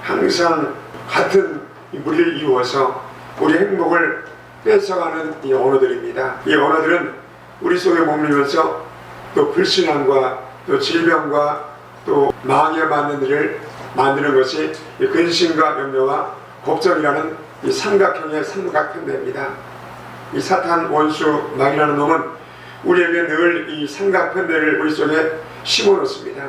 항상 같은 무리를 이루어서 우리 행복을 뺏어가는 이 언어들입니다. 이 언어들은 우리 속에 머물면서 또 불신앙과 또 질병과 또 망에 맞는 일을 만드는 것이 이 근심과 염려와 걱정이라는 이 삼각형의 삼각편대입니다. 이 사탄 원수 마귀라는 놈은 우리에게 늘 이 삼각편대를 우리 속에 심어 놓습니다.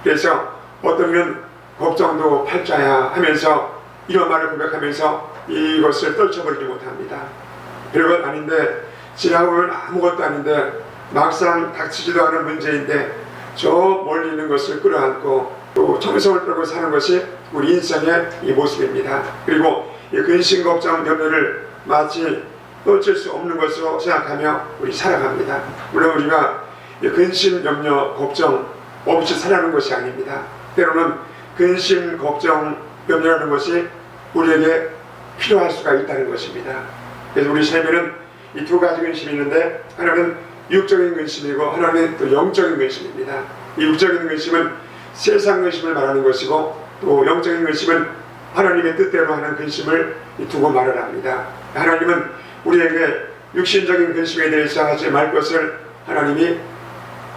그래서 어떤 이는 걱정도 팔자야 하면서 이런 말을 고백하면서 이것을 떨쳐버리지 못합니다. 별것 아닌데 지나보면 아무것도 아닌데 막상 닥치지도 않은 문제인데 저 멀리 있는 것을 끌어안고 또 청성을 떨고 사는 것이 우리 인생의 이 모습입니다. 그리고 이 근심 걱정 염려를 마치 놓칠 수 없는 것으로 생각하며 우리 살아갑니다. 물론 우리가 이 근심 염려 걱정 없이 살아가는 것이 아닙니다. 때로는 근심 걱정 염려라는 것이 우리에게 필요할 수가 있다는 것입니다. 그래서 우리 삶에는 이 두 가지 근심이 있는데 하나는 육적인 근심이고 하나는 또 영적인 근심입니다. 이 육적인 근심은 세상 근심을 말하는 것이고 또 영적인 근심은 하나님의 뜻대로 하는 근심을 두고 말을 합니다. 하나님은 우리에게 육신적인 근심에 대해서 하지 말 것을 하나님이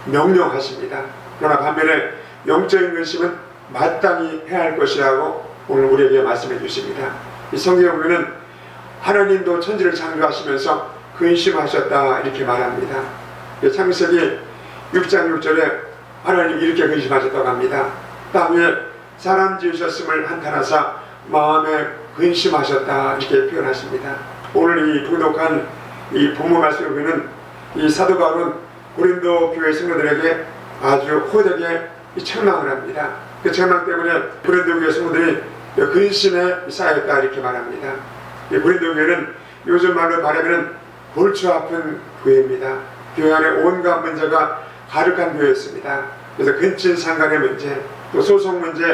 명령하십니다. 그러나 반면에 영적인 근심은 마땅히 해야 할 것이라고 오늘 우리에게 말씀해 주십니다. 이 성경에 보면 하나님도 천지를 창조하시면서 근심하셨다 이렇게 말합니다. 창세기 6장 6절에 하나님 이렇게 근심하셨다고 합니다. 땅에 사람 지으셨음을 한탄하사 마음에 근심하셨다 이렇게 표현하십니다. 오늘 이 봉독한 이 본문 말씀을 보면 이 사도 바울은 고린도 교회 성도들에게 아주 호되게 책망을 합니다. 그 책망 때문에 고린도 교회 성도들이 근심에 쌓였다 이렇게 말합니다. 이 고린도 교회는 요즘 말로 말하면 골치 아픈 교회입니다. 교회 안에 온갖 문제가 가득한 교회였습니다. 그래서 근친 상간의 문제, 또 소송 문제,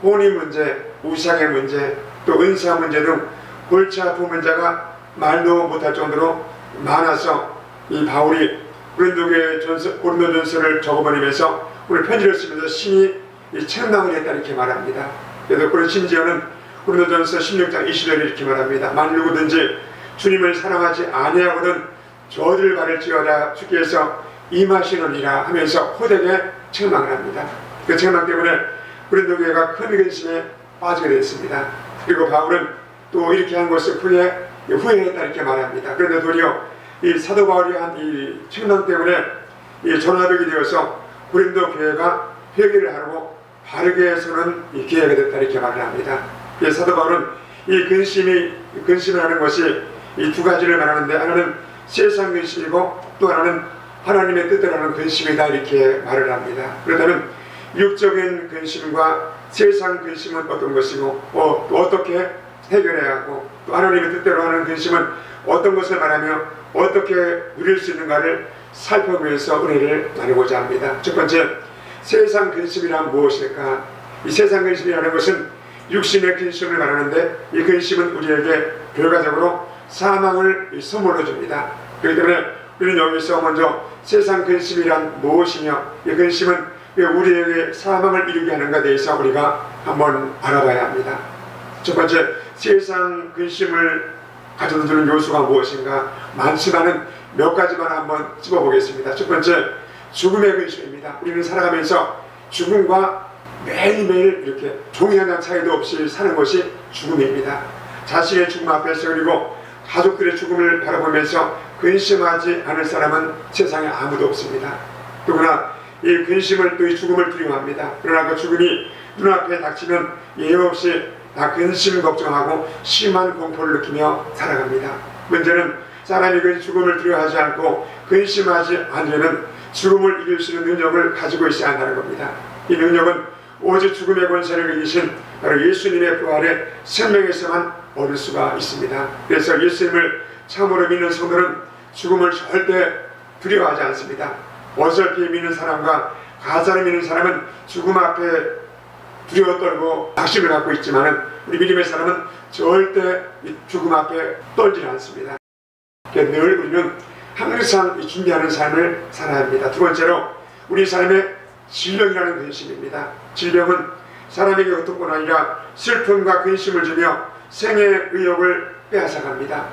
혼인 문제, 우상의 문제, 또 은사 문제 등 골치 아픈 문제가 말도 못할 정도로 많아서 이 바울이 고린도전서를 적어버리면서 오늘 편지를 쓰면서 신이 이 책망을 했다 이렇게 말합니다. 그래서 그런 심지어는 고린도전서 16장 20절에 이렇게 말합니다. 만일 누구든지 주님을 사랑하지 아니하거든 저주를 받을지어다 주께서 임하시느니라 하면서 호되게 책망을 합니다. 그 책망 때문에 고린도 교회가 큰 근심에 빠지게 됐습니다. 그리고 바울은 또 이렇게 한 것을 후회했다 이렇게 말합니다. 그런데 도리어 이 사도 바울이 한 이 책망 때문에 이 전화벽이 되어서 고린도 교회가 회개를 하고 바르게 서는 이 기회가 됐다 이렇게 말을 합니다. 사도 바울은 이 근심을 하는 것이 이 두 가지를 말하는데 하나는 세상 근심이고 또 하나는 하나님의 뜻대로 하는 근심이다 이렇게 말을 합니다. 그렇다면 육적인 근심과 세상 근심은 어떤 것이고 또 어떻게 해결해야 하고 또 하나님의 뜻대로 하는 근심은 어떤 것을 말하며 어떻게 누릴 수 있는가를 살펴보기 위해서 은혜를 나누고자 합니다. 첫 번째, 세상 근심이란 무엇일까? 이 세상 근심이라는 것은 육신의 근심을 말하는데 이 근심은 우리에게 결과적으로 사망을 선물로 줍니다. 그렇기 때문에 우리는 여기서 먼저 세상 근심이란 무엇이며 이 근심은 왜 우리에게 사망을 이루게 하는가에 대해서 우리가 한번 알아봐야 합니다. 첫 번째, 세상 근심을 가져다 주는 요소가 무엇인가? 많지만은 몇 가지만 한번 짚어보겠습니다. 첫 번째, 죽음의 근심입니다. 우리는 살아가면서 죽음과 매일매일 이렇게 종이 하나 차이도 없이 사는 것이 죽음입니다. 자신의 죽음 앞에서 그리고 가족들의 죽음을 바라보면서 근심하지 않을 사람은 세상에 아무도 없습니다. 그러나 이 근심을 또 이 죽음을 두려워합니다. 그러나 그 죽음이 눈앞에 닥치면 예외 없이 다 근심 걱정하고 심한 공포를 느끼며 살아갑니다. 문제는 사람이 그 죽음을 두려워하지 않고 근심하지 않으려면 죽음을 이길 수 있는 능력을 가지고 있어야 한다는 겁니다. 이 능력은 오직 죽음의 권세를 이기신 바로 예수님의 부활의 생명에서만 얻을 수가 있습니다. 그래서 예수님을 참으로 믿는 성도는 죽음을 절대 두려워하지 않습니다. 어설피 믿는 사람과 가짜로 믿는 사람은 죽음 앞에 두려워 떨고 낙심을 갖고 있지만 우리 믿음의 사람은 절대 이 죽음 앞에 떨지 않습니다. 늘 우리는 항상 준비하는 삶을 살아야 합니다. 두 번째로 우리 삶의 질병이라는 근심입니다. 질병은 사람에게 고통뿐 아니라 슬픔과 근심을 주며 생의 의욕을 빼앗아갑니다.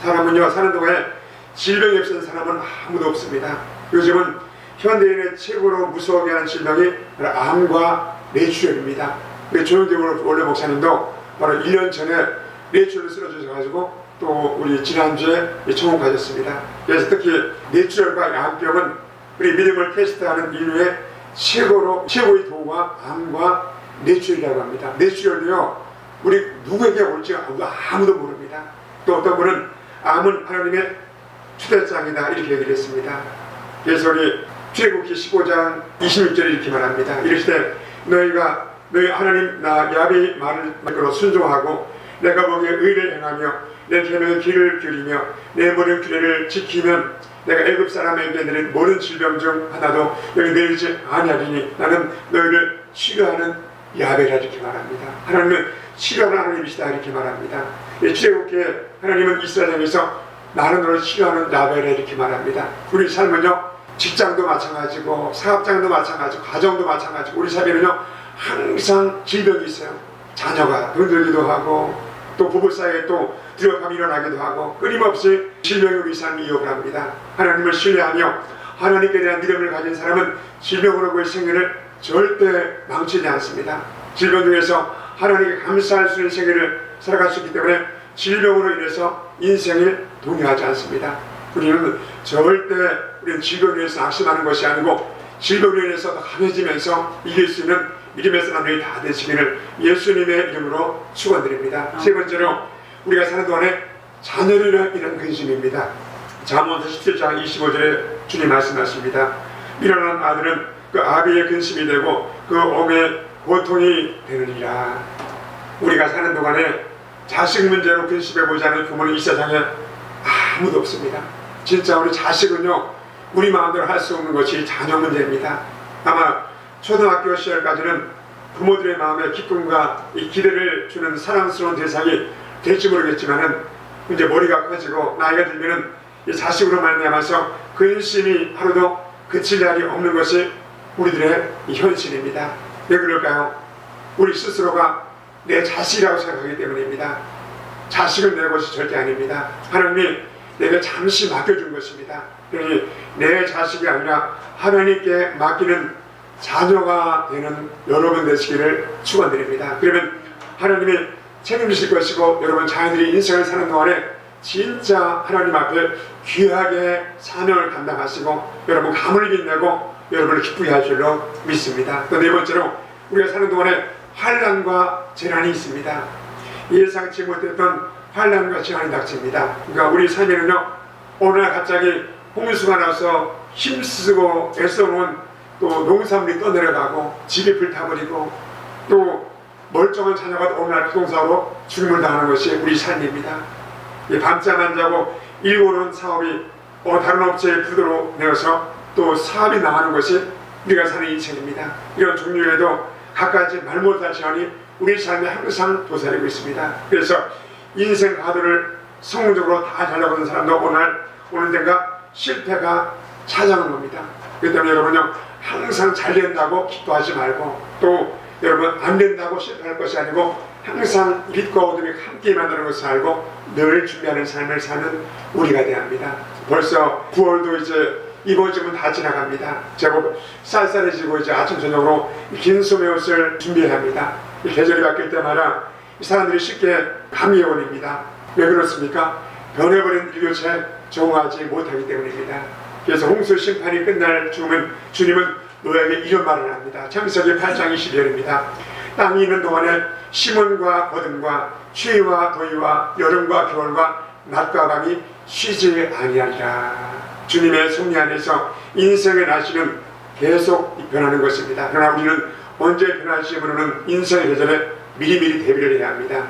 사람은요, 사는 동안에 질병이 없는 사람은 아무도 없습니다. 요즘은 현대인의 최고로 무서워하게 하는 질병이 바로 암과 뇌출혈입니다. 우리 조영대 원래 목사님도 바로 1년 전에 뇌출혈로 쓰러져가지고 또 우리 지난주에 청혼가졌습니다. 그래서 특히 뇌출혈과 암병은 우리 믿음을 테스트하는 인류의 최고의 도구가 암과 뇌출혈이라고 합니다. 뇌출혈도요, 우리 누구에게 올지 아무도 모릅니다. 또 어떤 분은 암은 하나님의 초대장이다 이렇게 얘기를 했습니다. 그래서 우리 출애굽기 15장 26절에 이렇게 말합니다. 이르시되 너희 하나님 나 야훼의 말을 순종하고 내가 보기에 의를 행하며 내 계명의 길을 기울이며 내 모든 규례를 지키면 내가 애굽 사람에게 내린 모든 질병 중 하나도 여기 내리지 아니하리니 나는 너희를 치료하는 야훼라 이렇게 말합니다. 하나님은 치료하는 하나님이시다 이렇게 말합니다. 출애굽기에 하나님은 이스라엘에서 나는 너를 치료하는 야훼라 이렇게 말합니다. 우리 삶은요, 직장도 마찬가지고 사업장도 마찬가지고 가정도 마찬가지고 우리 사회는요 항상 질병이 있어요. 자녀가 병들기도 하고 또 부부 사이에 또 두려움이 일어나기도 하고 끊임없이 질병이 우리 삶을 이어을 합니다. 하나님을 신뢰하며 하나님께 대한 믿음을 가진 사람은 질병으로의 생애를 절대 망치지 않습니다. 질병 중에서 하나님께 감사할 수 있는 생애를 살아갈 수 있기 때문에 질병으로 인해서 인생을 동요하지 않습니다. 우리는 절대 질병으로 인해서 낙심하는 것이 아니고 질병으로 인해서 강해지면서 이길 수 있는 믿음의 사람들이 다 되시기를 예수님의 이름으로 축원드립니다. 세 번째로 우리가 사는 동안에 자녀를 위한 근심입니다. 잠언서 17장 25절에 주님 말씀하십니다. 일어난 아들은 그 아비의 근심이 되고 그 어머니의 고통이 되느니라. 우리가 사는 동안에 자식 문제로 근심해보지 않은 부모는 이 세상에 아무도 없습니다. 진짜 우리 자식은요, 우리 마음대로 할 수 없는 것이 자녀 문제입니다. 아마 초등학교 시절까지는 부모들의 마음에 기쁨과 이 기대를 주는 사랑스러운 대상이 될지 모르겠지만은 이제 머리가 커지고 나이가 들면은 이 자식으로 말미암아서 근심이 하루도 그칠 날이 없는 것이 우리들의 이 현실입니다. 왜 그럴까요? 우리 스스로가 내 자식이라고 생각하기 때문입니다. 자식은 내 것이 절대 아닙니다. 하나님이 내가 잠시 맡겨준 것입니다. 그러니 내 자식이 아니라 하나님께 맡기는 자녀가 되는 여러분 되시기를 축원드립니다. 그러면 하나님이 책임지실 것이고 여러분 자녀들이 인생을 사는 동안에 진짜 하나님 앞에 귀하게 사명을 감당하시고 여러분 감을 빛내고 여러분을 기쁘게 할 줄로 믿습니다. 또 네 번째로 우리가 사는 동안에 환난과 재난이 있습니다. 예상치 못했던 환난과 재난이 닥칩니다. 그러니까 우리 삶에는요, 어느 날 갑자기 홍수가 나서 힘쓰고 애써놓은 또 농산물이 떠내려가고 집이 불타버리고 또 멀쩡한 자녀가 어느 날 부동산으로 죽음을 당하는 것이 우리 삶입니다. 밤잠 안 자고 일궈놓은 사업이 다른 업체에 부도로 내어서 또 사업이 나가는 것이 우리가 사는 인생입니다. 이런 종류에도 갖가지 말 못할 시간이 우리 삶에 항상 도사리고 있습니다. 그래서 인생 가도를 성공적으로 다 달려가는 사람도 오늘 때가 실패가 찾아오는 겁니다. 그렇기 때문에 여러분요, 항상 잘 된다고 기뻐하지 말고 또 여러분 안 된다고 실패할 것이 아니고 항상 빛과 어둠이 함께 만드는 것을 알고 늘 준비하는 삶을 사는 우리가 돼야 합니다. 벌써 9월도 이제 입어지면 다 지나갑니다. 제법 쌀쌀해지고 이제 아침 저녁으로 긴 소매 옷을 준비해야 합니다. 이 계절이 바뀔 때마다 이 사람들이 쉽게 감기에 걸립니다. 왜 그렇습니까? 변해버린 일교차에 적응하지 못하기 때문입니다. 그래서 홍수 심판이 끝날 주님은 노예에게 이런 말을 합니다. 창세기 8장 22절입니다. 땅이 있는 동안에 심은과 거듭과 추위와 더위와 여름과 겨울과 낮과 밤이 쉬지 아니하리라. 주님의 섭리 안에서 인생의 날씨는 계속 변하는 것입니다. 그러나 우리는 언제 변할지 모르는 인생의 계절에 미리미리 대비를 해야 합니다.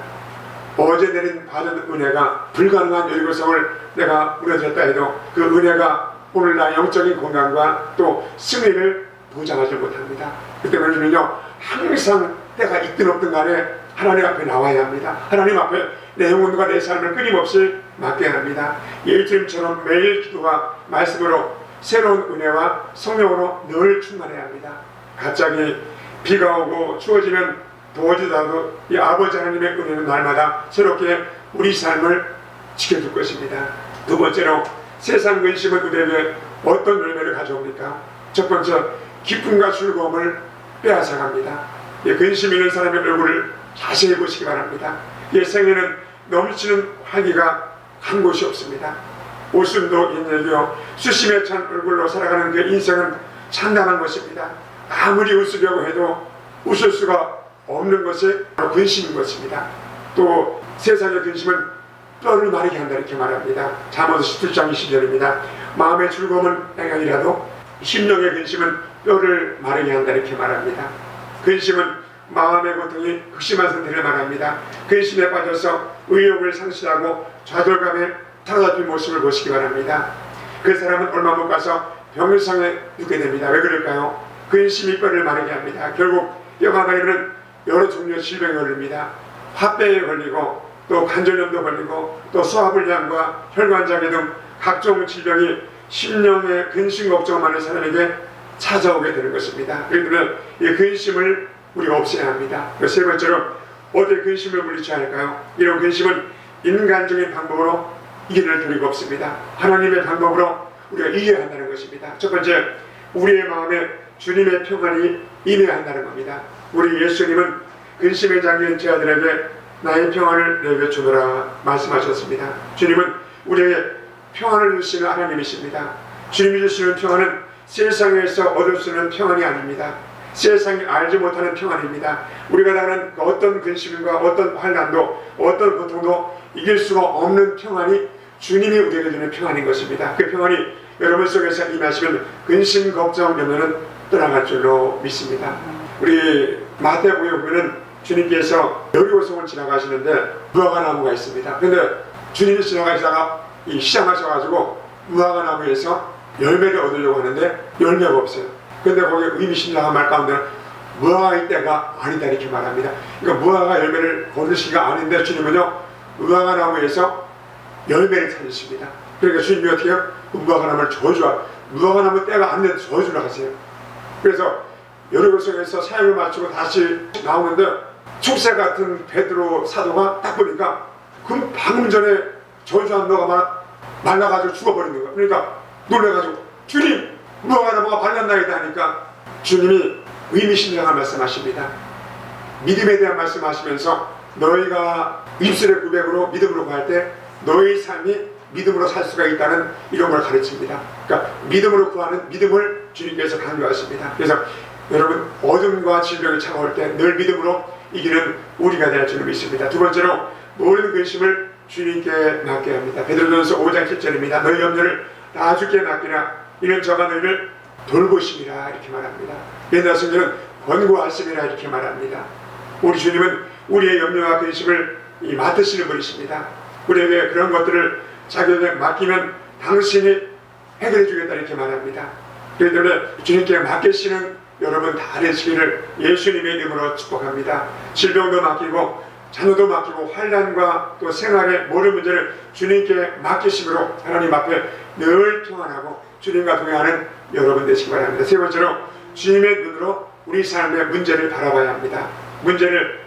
어제 내린 받은 은혜가 불가능한 여리고성을 내가 무너졌다 해도 그 은혜가 오늘 나의 영적인 건강과 또 승리를 보장하지 못합니다. 그때 우리는요, 항상 때가 있든 없든 간에 하나님 앞에 나와야 합니다. 하나님 앞에 내 영혼과 내 삶을 끊임없이 맡겨야 합니다. 예수님처럼 매일 기도와 말씀으로 새로운 은혜와 성령으로 늘 충만해야 합니다. 갑자기 비가 오고 추워지면 더워지더라도 이 아버지 하나님의 은혜는 날마다 새롭게 우리 삶을 지켜줄 것입니다. 두 번째로 세상 근심은 우리에게 어떤 열매를 가져옵니까? 첫 번째, 기쁨과 즐거움을 빼앗아갑니다. 근심 있는 사람의 얼굴을 자세히 보시기 바랍니다. 생에는 넘치는 활기가 한 곳이 없습니다. 웃음도 인내요 수심에 찬 얼굴로 살아가는 그 인생은 참담한 것입니다. 아무리 웃으려고 해도 웃을 수가 없는 것이 바로 근심인 것입니다. 또 세상의 근심은 뼈를 마르게 한다 이렇게 말합니다. 잠언서 17장 20절입니다. 마음의 즐거움은 행하이라도 심령의 근심은 뼈를 마르게 한다 이렇게 말합니다. 근심은 마음의 고통이 극심한 상태를 말합니다. 근심에 빠져서 의욕을 상실하고 좌절감에 사로잡힌 모습을 보시기 바랍니다. 그 사람은 얼마 못 가서 병상에 눕게 됩니다. 왜 그럴까요? 근심이 뼈를 마르게 합니다. 결국 뼈가 마르면 여러 종류의 질병이 걸립니다. 화병에 걸리고 또 관절염도 걸리고 또 소화불량과 혈관장애 등 각종 질병이 심령의 근심 걱정 많은 사람에게 찾아오게 되는 것입니다. 그렇기 때문에 이 근심을 우리가 없애야 합니다. 세 번째로 어떻게 근심을 물리쳐야 할까요? 이런 근심은 인간적인 방법으로 이겨낼 도리가 없습니다. 하나님의 방법으로 우리가 이겨야 한다는 것입니다. 첫 번째, 우리의 마음에 주님의 평안이 임해야 한다는 겁니다. 우리 예수님은 근심에 잠긴 제 아들에게 나의 평안을 내게 주노라 말씀하셨습니다. 주님은 우리에게 평안을 주시는 하나님이십니다. 주님이 주시는 평안은 세상에서 얻을 수 있는 평안이 아닙니다. 세상이 알지 못하는 평안입니다. 우리가 당하는 어떤 근심과 어떤 환난도 어떤 고통도 이길 수가 없는 평안이 주님이 우리에게 주는 평안인 것입니다. 그 평안이 여러분 속에서 임하시면 근심, 걱정, 염려는 떠나갈 줄로 믿습니다. 우리 마태복음에 보면 주님께서 여리고성을 지나가시는데 무화과 나무가 있습니다. 그런데 주님이 지나가시다가 이 시장하셔가지고 무화과 나무에서 열매를 얻으려고 하는데 열매가 없어요. 그런데 거기에 의미심장한 말 가운데 무화과 이때가 아니다 이렇게 말합니다. 그러니까 무화과 열매를 거둘 시기가 아닌데 주님은요 무화과 나무에서 열매를 찾으십니다. 그러니까 주님이 어떻게 해요? 그 무화과 나무를 무화과 나무 때가 안 돼도 저주를 하세요. 그래서 여리고성에서 사역을 마치고 다시 나오는데 축새 같은 베드로 사도가 딱 보니까 그 방금 전에 저주한 무화과가 말라가지고 죽어버리는 거야. 그러니까 놀래가지고 주님 무화과 나무가 발랐나이다 하니까 주님이 의미심장한 말씀하십니다. 믿음에 대한 말씀하시면서 너희가 입술의 고백으로 믿음으로 구할 때 너희 삶이 믿음으로 살 수가 있다는 이런 걸 가르칩니다. 그러니까 믿음으로 구하는 믿음을 주님께서 강조하십니다. 그래서 여러분 어둠과 질병이 차가울 때 늘 믿음으로 이기는 우리가 될 줄 믿습니다. 두 번째로 모든 근심을 주님께 맡겨야 합니다. 베드로전서 5장 7절입니다. 너희 염려를 다 주께 맡기라. 이는 저가 너희를 돌보심이라 이렇게 말합니다. 옛날 성경은 권고하심이라 이렇게 말합니다. 우리 주님은 우리의 염려와 근심을 맡으시는 분이십니다. 우리에게 그런 것들을 자기에게 맡기면 당신이 해결해 주겠다 이렇게 말합니다. 그렇기 때문에 주님께 맡기시는 여러분 다 되시기를 예수님의 이름으로 축복합니다. 질병도 맡기고 자녀도 맡기고 환난과 또 생활의 모든 문제를 주님께 맡기심으로 하나님 앞에 늘 평안하고 주님과 동행하는 여러분 되시기 바랍니다. 세 번째로 주님의 눈으로 우리 삶의 문제를 바라봐야 합니다. 문제를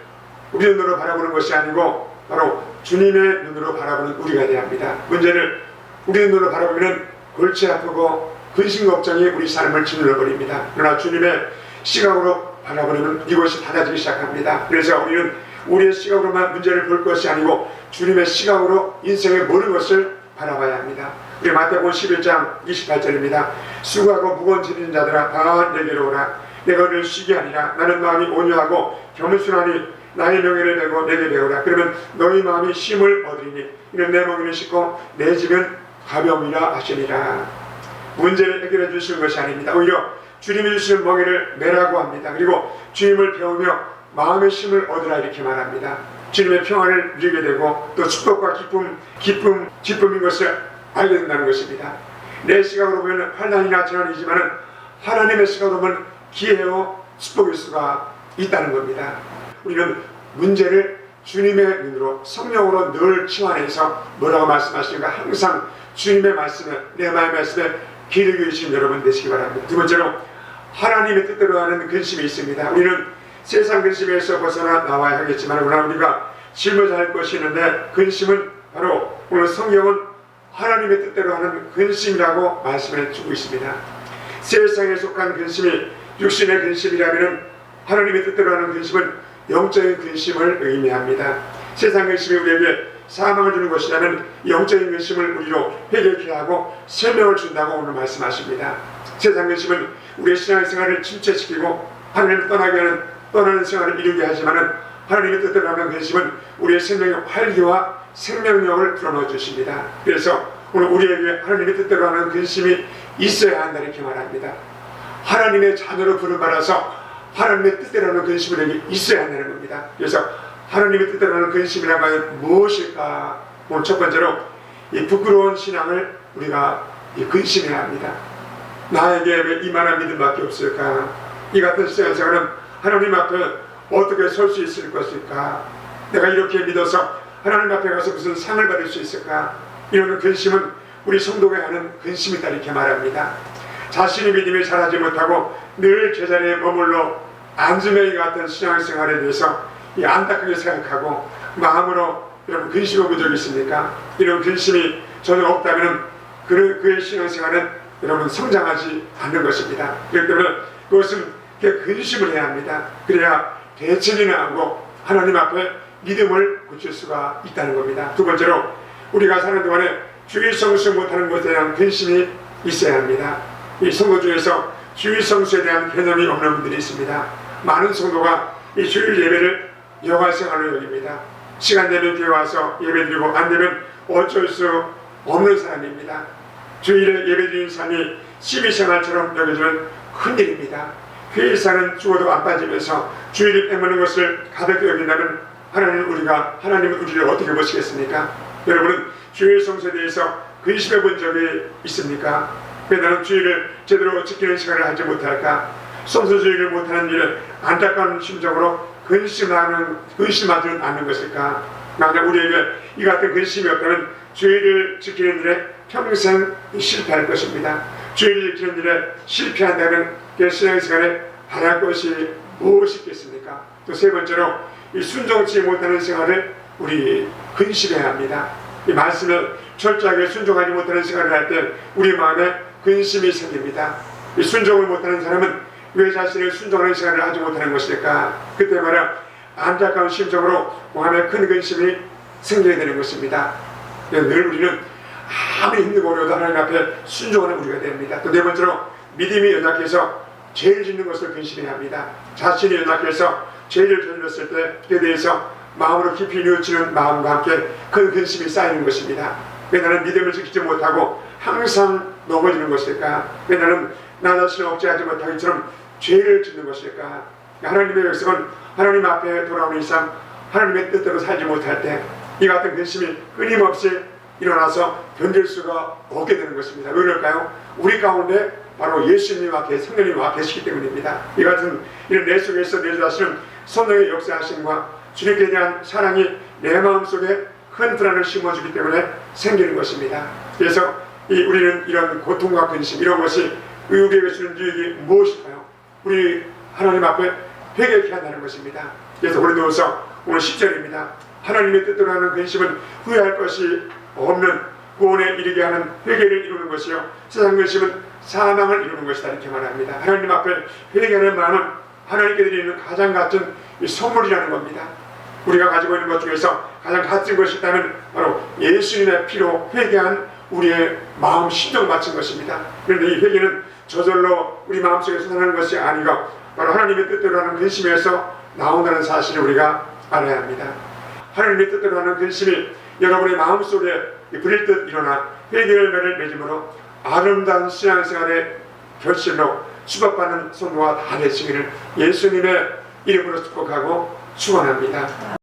우리 눈으로 바라보는 것이 아니고 바로 주님의 눈으로 바라보는 우리가 되어야 합니다. 문제를 우리 눈으로 바라보면 골치 아프고 근심 걱정이 우리 삶을 짓눌러 버립니다. 그러나 주님의 시각으로 바라보면 이것이 달라지기 시작합니다. 그래서 우리는 우리의 시각으로만 문제를 볼 것이 아니고 주님의 시각으로 인생의 모든 것을 바라봐야 합니다. 우리 마태복음 11장 28절입니다. 수고하고 무거운 짐진 자들아 다 내게로 오라. 내가 너를 쉬게 하리라. 나는 마음이 온유하고 겸손하니 나의 명예를 메고 내게 배우라. 그러면 너희 마음이 쉼을 얻으리니 이는 내 멍에는 씻고 내 짐은 가벼움이라 하시니라. 문제를 해결해 주시는 것이 아닙니다. 오히려 주님이 주시는 멍에를 메라고 합니다. 그리고 주님을 배우며 마음의 쉼을 얻으라 이렇게 말합니다. 주님의 평안을 누리게 되고 또 축복과 기쁨인 것을 알게 된다는 것입니다. 내 시각으로 보면 환난이나 재난이지만 하나님의 시각으로 보면 기회요 축복일 수가 있다는 겁니다. 우리는 문제를 주님의 눈으로 성령으로 늘 치환해서 뭐라고 말씀하시는가 항상 주님의 말씀에 내 마음의 말씀에 귀를 기울이시는 여러분 되시기 바랍니다. 두 번째로 하나님의 뜻대로 하는 근심이 있습니다. 우리는 세상 근심에서 벗어나 나와야 하겠지만 그러나 우리가 짊어져야 할 것이 있는데 근심은 바로 오늘 성경은 하나님의 뜻대로 하는 근심이라고 말씀해 주고 있습니다. 세상에 속한 근심이 육신의 근심이라면 하나님의 뜻대로 하는 근심은 영적인 근심을 의미합니다. 세상 근심이 우리에게 사망을 주는 것이라면 영적인 근심을 우리로 해결케 하고 생명을 준다고 오늘 말씀하십니다. 세상 근심은 우리의 신앙생활을 침체시키고 하나님을 떠나는 생활을 이루게 하지만 하나님의 뜻대로 하는 근심은 우리의 생명의 활기와 생명력을 불어넣어 주십니다. 그래서 오늘 우리에게 하나님의 뜻대로 하는 근심이 있어야 한다 이렇게 말합니다. 하나님의 자녀로 부름받아서 하나님의 뜻대로 하는 근심이 우리에게 있어야 한다는 겁니다. 그래서 하나님의 뜻대로 하는 근심이란 말은 무엇일까? 오늘 첫 번째로 이 부끄러운 신앙을 우리가 근심해야 합니다. 나에게 왜 이만한 믿음밖에 없을까? 이 같은 신앙생활은 하나님 앞에 어떻게 설 수 있을 것일까? 내가 이렇게 믿어서 하나님 앞에 가서 무슨 상을 받을 수 있을까? 이런 근심은 우리 성도가 하는 근심이다 이렇게 말합니다. 자신이 믿음이 잘하지 못하고 늘 제자리에 머물러 안주매이 같은 신앙생활에 대해서 안타깝게 생각하고 마음으로 여러분 근심해 본 적 있습니까? 이런 근심이 전혀 없다면 그의 신앙생활은 여러분 성장하지 않는 것입니다. 그렇기 때문에 그것은 근심을 해야 합니다. 그래야 대책이 나오고 하나님 앞에 믿음을 굳힐 수가 있다는 겁니다. 두 번째로 우리가 사는 동안에 주일 성수 못하는 것에 대한 근심이 있어야 합니다. 이 성도 중에서 주일 성수에 대한 개념이 없는 분들이 있습니다. 많은 성도가 이 주일 예배를 여가생활로 여깁니다. 시간 되면 교회 와서 예배드리고 안 되면 어쩔 수 없는 사람입니다. 주일에 예배드리는 삶이 취미생활처럼 여겨지는 큰일입니다. 회사는 죽어도 안 빠지면서 주일을 빼먹는 것을 가볍게 여긴다면 하나님은 우리를 어떻게 보시겠습니까? 여러분은 주일 성수에 대해서 근심해 본 적이 있습니까? 왜 나는 주일을 제대로 지키는 시간을 하지 못할까? 성수주의를 못하는 일에 안타까운 심정으로 근심하지는 않는 것일까? 만약 우리에게 이 같은 근심이 없다면 주일을 지키는 일에 평생 실패할 것입니다. 주일을 지키는 일에 실패한다면 그 신앙생활에 바랄 것이 무엇이겠습니까? 또 세 번째로 이 순종치 못하는 생활을 우리 근심해야 합니다. 이 말씀을 철저하게 순종하지 못하는 생활을 할 때 우리 마음에 근심이 생깁니다. 이 순종을 못하는 사람은 왜 자신을 순종하는 생활을 하지 못하는 것일까? 그때 말야 안타까운 심정으로 마음에 큰 근심이 생기게 되는 것입니다. 늘 우리는 아무리 힘들고 어려워도 하나님 앞에 순종하는 우리가 됩니다. 또 네 번째로 믿음이 연약해서 죄를 짓는 것을 근심해야 합니다. 자신이 연약해서 죄를 저질렀을 때 그에 대해서 마음으로 깊이 뉘우치는 마음과 함께 큰 근심이 쌓이는 것입니다. 왜 나는 믿음을 지키지 못하고 항상 넘어지는 것일까? 왜 나는 나 자신을 억제하지 못하기처럼 죄를 짓는 것일까? 하나님의 백성은 하나님 앞에 돌아오는 이상 하나님의 뜻대로 살지 못할 때 이 같은 근심이 끊임없이 일어나서 견딜 수가 없게 되는 것입니다. 왜 그럴까요? 우리 가운데 바로 예수님과 성령님이 와 계시기 때문입니다. 이 같은 이런 내 속에서 내 자신은 성령의 역사하심과 주님께 대한 사랑이 내 마음속에 큰 불안을 심어주기 때문에 생기는 것입니다. 그래서 우리는 이런 고통과 근심 이런 것이 우리에게 주는 유익이 무엇일까요? 우리 하나님 앞에 회개케 한다는 것입니다. 그래서 고린도후서 오늘 10절입니다. 하나님의 뜻대로 하는 근심은 후회할 것이 없는 구원에 이르게 하는 회개를 이루는 것이요 세상 근심은 사망을 이루는 것이다 이렇게 말합니다. 하나님 앞에 회개하는 마음은 하나님께 드리는 가장 값진 선물이라는 겁니다. 우리가 가지고 있는 것 중에서 가장 값진 것이 있다면 바로 예수님의 피로 회개한 우리의 마음 심정 바친 것입니다. 그런데 이 회개는 저절로 우리 마음속에 솟아나는 것이 아니고 바로 하나님의 뜻대로 하는 근심에서 나온다는 사실을 우리가 알아야 합니다. 하나님의 뜻대로 하는 근심이 여러분의 마음속에 불일듯 일어나 회개의 열매를 맺음으로 아름다운 신앙생활의 결실로 수박받는 성도가 다 되시기를 예수님의 이름으로 축복하고 축원합니다.